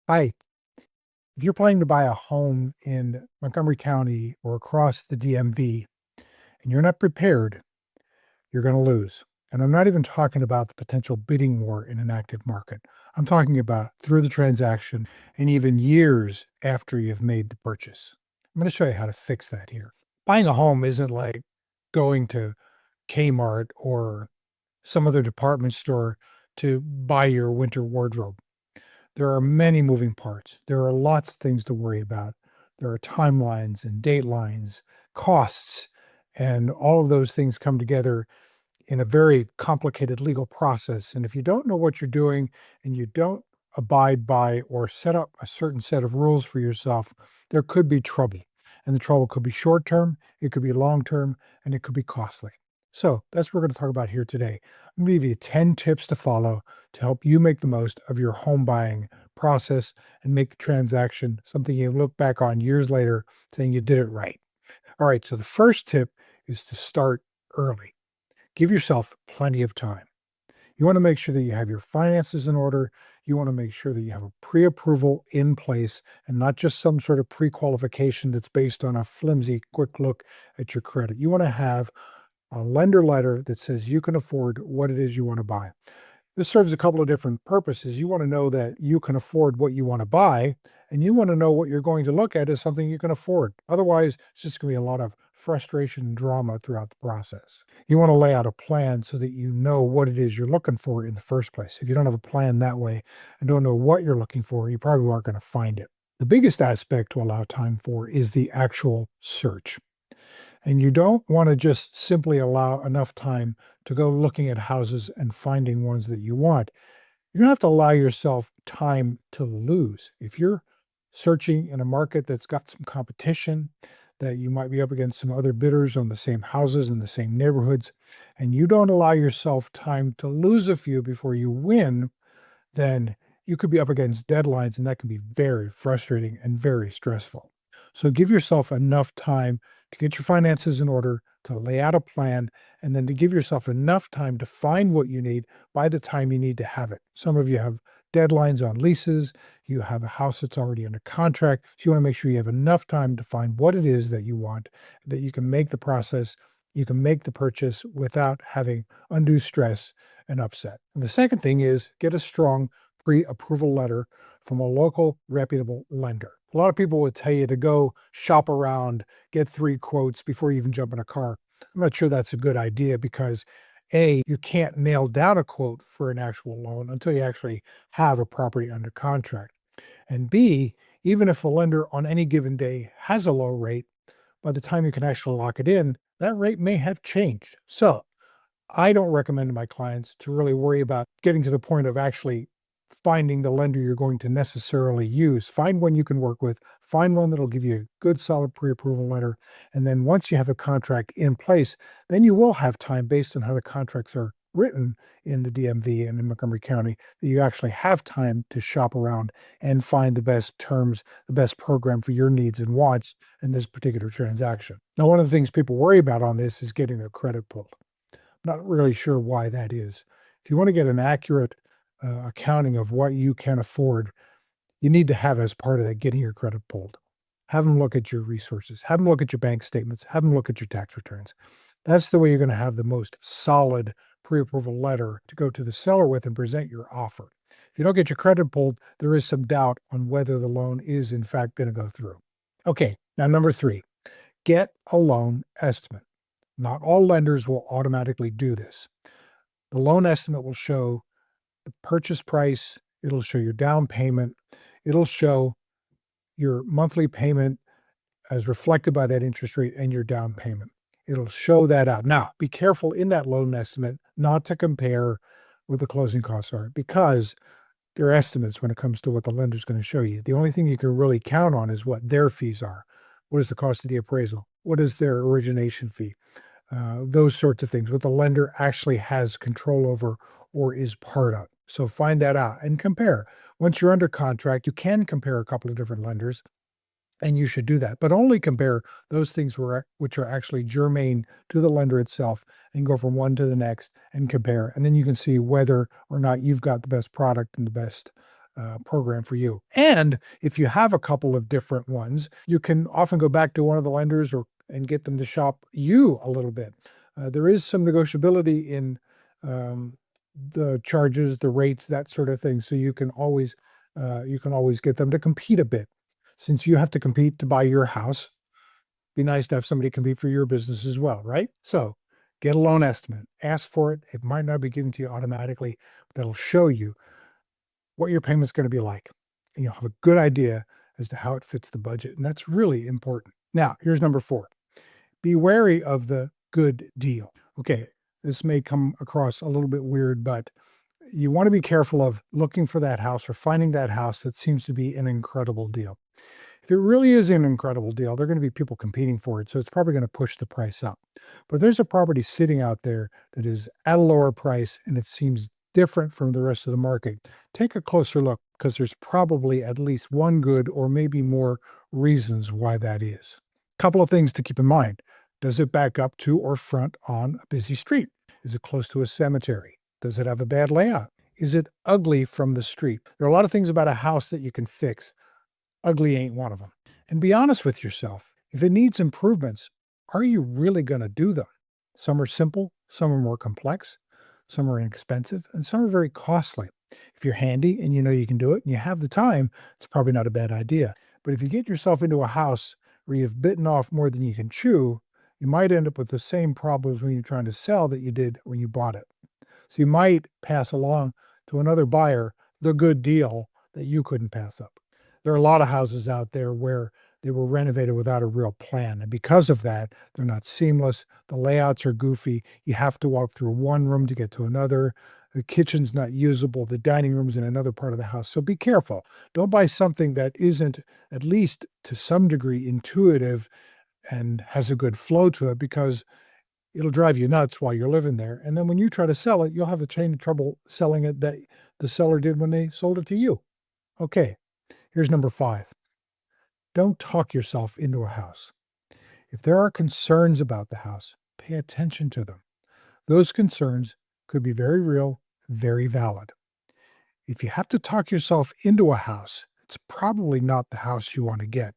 Hi, if you're planning to buy a home in Montgomery County or across the DMV and you're not prepared, you're going to lose. And I'm not even talking about the potential bidding war in an active market. I'm talking about through the transaction and even years after you've made the purchase. I'm going to show you how to fix that here. Buying a home isn't like going to Kmart or some other department store to buy your winter wardrobe. There are many moving parts. There are lots of things to worry about. There are timelines and datelines, costs, and all of those things come together in a very complicated legal process. And if you don't know what you're doing and you don't abide by or set up a certain set of rules for yourself, there could be trouble. And the trouble could be short term, it could be long term, and it could be costly. So that's what we're going to talk about here today. I'm going to give you 10 tips to follow to help you make the most of your home buying process and make the transaction something you look back on years later saying you did it right. All right, so the first tip is to start early. Give yourself plenty of time. You want to make sure that you have your finances in order. You want to make sure that you have a pre approval in place and not just some sort of pre qualification that's based on a flimsy quick look at your credit. You want to have a lender letter that says you can afford what it is you want to buy. This serves a couple of different purposes. You want to know that you can afford what you want to buy, and you want to know what you're going to look at as something you can afford. Otherwise, it's just going to be a lot of frustration and drama throughout the process. You want to lay out a plan so that you know what it is you're looking for in the first place. If you don't have a plan that way and don't know what you're looking for, you probably aren't going to find it. The biggest aspect to allow time for is the actual search. And you don't want to just simply allow enough time to go looking at houses and finding ones that you want. You're gonna have to allow yourself time to lose. If you're searching in a market that's got some competition, that you might be up against some other bidders on the same houses in the same neighborhoods, and you don't allow yourself time to lose a few before you win, then you could be up against deadlines, and that can be very frustrating and very stressful. So give yourself enough time to get your finances in order, to lay out a plan, and then to give yourself enough time to find what you need by the time you need to have it. Some of you have deadlines on leases, you have a house that's already under contract. So you want to make sure you have enough time to find what it is that you want, that you can make the process, you can make the purchase without having undue stress and upset. And the second thing is get a strong pre-approval letter from a local reputable lender. A lot of people would tell you to go shop around, get 3 quotes before you even jump in a car. I'm not sure that's a good idea because A, you can't nail down a quote for an actual loan until you actually have a property under contract. And B, even if the lender on any given day has a low rate, by the time you can actually lock it in, that rate may have changed. So I don't recommend to my clients to really worry about getting to the point of actually finding the lender you're going to necessarily use. Find one you can work with, find one that'll give you a good solid pre-approval letter. And then once you have the contract in place, then you will have time based on how the contracts are written in the DMV and in Montgomery County that you actually have time to shop around and find the best terms, the best program for your needs and wants in this particular transaction. Now, one of the things people worry about on this is getting their credit pulled. Not really sure why that is. If you want to get an accurate accounting of what you can afford, you need to have as part of that getting your credit pulled. Have them look at your resources, have them look at your bank statements, have them look at your tax returns. That's the way you're going to have the most solid pre approval letter to go to the seller with and present your offer. If you don't get your credit pulled, there is some doubt on whether the loan is in fact going to go through. Okay, now number three, get a loan estimate. Not all lenders will automatically do this. The loan estimate will show the purchase price, it'll show your down payment, it'll show your monthly payment as reflected by that interest rate and your down payment. It'll show that out. Now, be careful in that loan estimate not to compare what the closing costs are because they're estimates when it comes to what the lender's going to show you. The only thing you can really count on is what their fees are. What is the cost of the appraisal? What is their origination fee? Those sorts of things, what the lender actually has control over or is part of. So find that out and compare. Once you're under contract, you can compare a couple of different lenders, and you should do that, but only compare those things which are actually germane to the lender itself and go from one to the next and compare. And then you can see whether or not you've got the best product and the best program for you. And if you have a couple of different ones, you can often go back to one of the lenders and get them to shop you a little bit. There is some negotiability in um, the charges, the rates, that sort of thing. So you can always get them to compete a bit. Since you have to compete to buy your house, be nice to have somebody compete for your business as well, right? So get a loan estimate, ask for it. It might not be given to you automatically, but that'll show you what your payment's going to be like. And you'll have a good idea as to how it fits the budget. And that's really important. Now, here's number 4. Be wary of the good deal. Okay, this may come across a little bit weird, but you want to be careful of looking for that house or finding that house that seems to be an incredible deal. If it really is an incredible deal, there are going to be people competing for it, so it's probably going to push the price up. But if there's a property sitting out there that is at a lower price and it seems different from the rest of the market, take a closer look because there's probably at least one good or maybe more reasons why that is. Couple of things to keep in mind. Does it back up to or front on a busy street? Is it close to a cemetery? Does it have a bad layout? Is it ugly from the street? There are a lot of things about a house that you can fix. Ugly ain't one of them. And be honest with yourself. If it needs improvements, are you really going to do them? Some are simple, some are more complex, some are inexpensive, and some are very costly. If you're handy and you know you can do it and you have the time, it's probably not a bad idea. But if you get yourself into a house where you've bitten off more than you can chew, you might end up with the same problems when you're trying to sell that you did when you bought it. So you might pass along to another buyer the good deal that you couldn't pass up. There are a lot of houses out there where they were renovated without a real plan. And because of that, they're not seamless. The layouts are goofy. You have to walk through one room to get to another. The kitchen's not usable. The dining room's in another part of the house. So be careful. Don't buy something that isn't at least to some degree intuitive and has a good flow to it because it'll drive you nuts while you're living there. And then when you try to sell it, you'll have the same trouble selling it that the seller did when they sold it to you. Okay, here's number 5. Don't talk yourself into a house. If there are concerns about the house, pay attention to them. Those concerns could be very real, very valid. If you have to talk yourself into a house, it's probably not the house you want to get.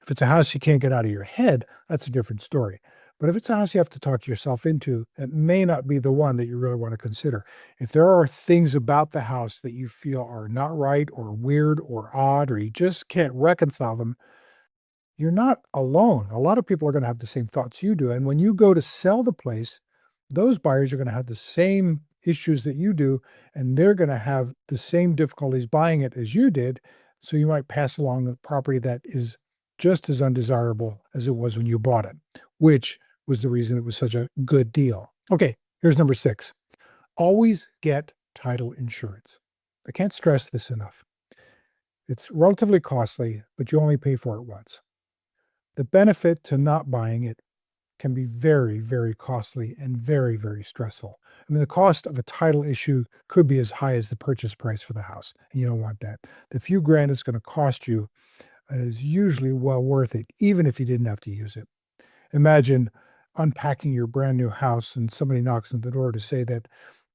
If it's a house you can't get out of your head, that's a different story. But if it's a house you have to talk yourself into, it may not be the one that you really want to consider. If there are things about the house that you feel are not right or weird or odd, or you just can't reconcile them, you're not alone. A lot of people are going to have the same thoughts you do. And when you go to sell the place, those buyers are going to have the same issues that you do, and they're going to have the same difficulties buying it as you did. So you might pass along a property that is just as undesirable as it was when you bought it, which was the reason it was such a good deal. Okay, here's number 6. Always get title insurance. I can't stress this enough. It's relatively costly, but you only pay for it once. The benefit to not buying it can be very, very costly and very, very stressful. I mean, the cost of a title issue could be as high as the purchase price for the house, and you don't want that. The few grand it's going to cost you is usually well worth it, even if you didn't have to use it. Imagine unpacking your brand new house and somebody knocks on the door to say that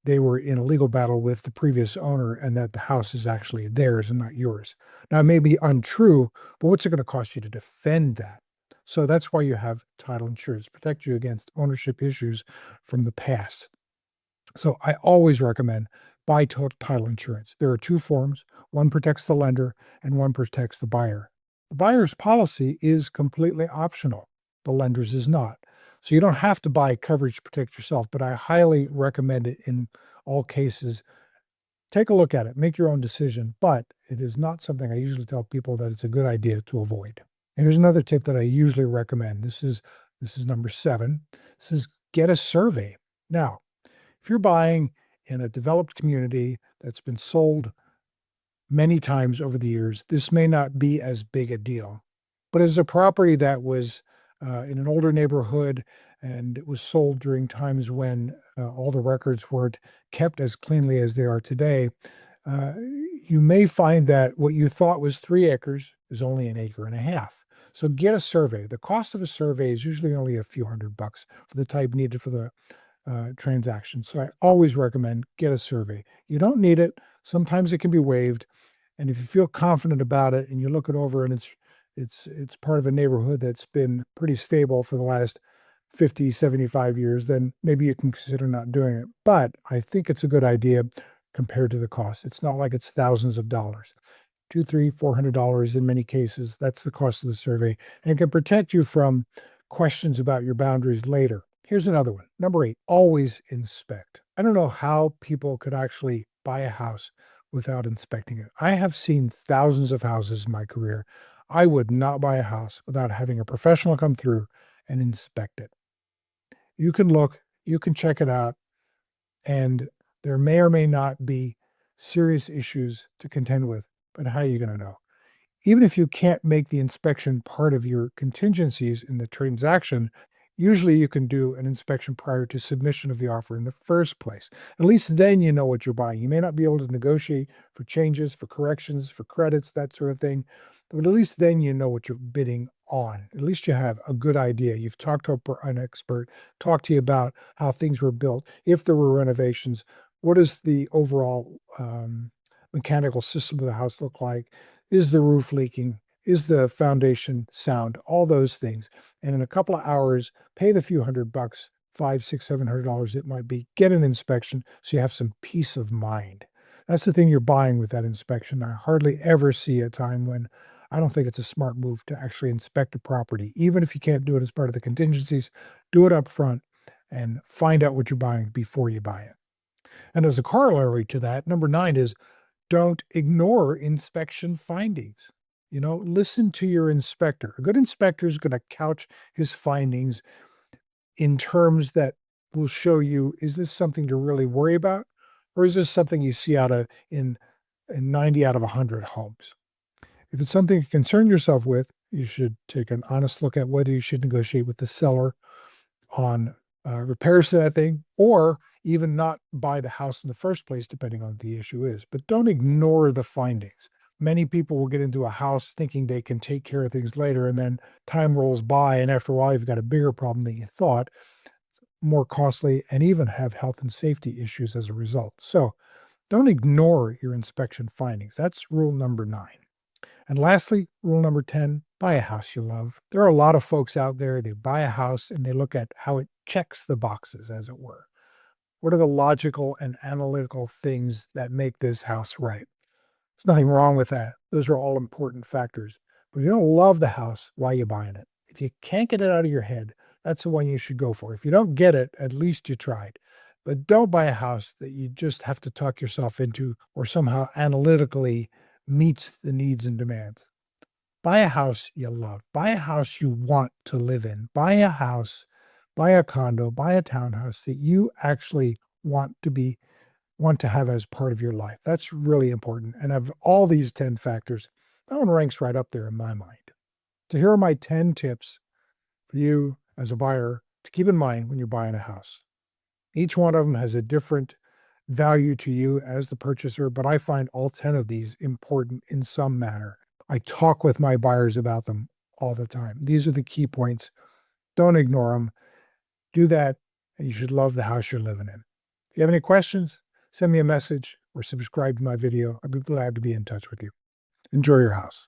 they were in a legal battle with the previous owner and that the house is actually theirs and not yours. Now, it may be untrue, but what's it going to cost you to defend that? So that's why you have title insurance, protect you against ownership issues from the past. So I always recommend buy title insurance. There are 2 forms. One protects the lender and one protects the buyer. The buyer's policy is completely optional. The lender's is not. So you don't have to buy coverage to protect yourself, but I highly recommend it in all cases. Take a look at it, make your own decision, but it is not something I usually tell people that it's a good idea to avoid. And here's another tip that I usually recommend. This is number 7. This is get a survey. Now, if you're buying in a developed community that's been sold many times over the years, this may not be as big a deal. But as a property that was in an older neighborhood and it was sold during times when all the records weren't kept as cleanly as they are today, uh, you may find that what you thought was 3 acres is only an acre and a half. So get a survey. The cost of a survey is usually only a few $100 for the type needed for the transaction. So I always recommend get a survey. You don't need it. Sometimes it can be waived. And if you feel confident about it and you look it over and it's part of a neighborhood that's been pretty stable for the last 50, 75 years, then maybe you can consider not doing it. But I think it's a good idea compared to the cost. It's not like it's thousands of dollars. Two, three, $400 in many cases. That's the cost of the survey, and it can protect you from questions about your boundaries later. Here's another one. Number 8, always inspect. I don't know how people could actually buy a house without inspecting it. I have seen thousands of houses in my career. I would not buy a house without having a professional come through and inspect it. You can look, you can check it out, and there may or may not be serious issues to contend with, but how are you going to know? Even if you can't make the inspection part of your contingencies in the transaction, usually you can do an inspection prior to submission of the offer in the first place. At least then you know what you're buying. You may not be able to negotiate for changes, for corrections, for credits, that sort of thing, but at least then you know what you're bidding on. At least you have a good idea. You've talked to an expert, talked to you about how things were built, if there were renovations, what does the overall mechanical system of the house look like? Is the roof leaking? Is the foundation sound? All those things. And in a couple of hours, pay the few $100, five, six, $700 it might be, get an inspection so you have some peace of mind. That's the thing you're buying with that inspection. I hardly ever see a time when I don't think it's a smart move to actually inspect a property. Even if you can't do it as part of the contingencies, do it up front and find out what you're buying before you buy it. And as a corollary to that, number 9 is don't ignore inspection findings. Listen to your inspector. A good inspector is going to couch his findings in terms that will show you, is this something to really worry about? Or is this something you see in 90 out of 100 homes? If it's something you concern yourself with, you should take an honest look at whether you should negotiate with the seller on repairs to that thing, or even not buy the house in the first place, depending on what the issue is. But don't ignore the findings. Many people will get into a house thinking they can take care of things later, and then time rolls by, and after a while, you've got a bigger problem than you thought, more costly, and even have health and safety issues as a result. So don't ignore your inspection findings. That's rule number 9. And lastly, rule number 10, buy a house you love. There are a lot of folks out there, they buy a house and they look at how it checks the boxes, as it were. What are the logical and analytical things that make this house right? There's nothing wrong with that. Those are all important factors. But if you don't love the house, why are you buying it? If you can't get it out of your head, that's the one you should go for. If you don't get it, at least you tried. But don't buy a house that you just have to talk yourself into or somehow analytically meets the needs and demands. Buy a house you love. Buy a house you want to live in. Buy a house, buy a condo, buy a townhouse that you actually want to have as part of your life. That's really important. And of all these 10 factors, that one ranks right up there in my mind. So here are my 10 tips for you as a buyer to keep in mind when you're buying a house. Each one of them has a different value to you as the purchaser, but I find all 10 of these important in some manner. I talk with my buyers about them all the time. These are the key points. Don't ignore them. Do that, and you should love the house you're living in. If you have any questions, send me a message or subscribe to my video. I'd be glad to be in touch with you. Enjoy your house.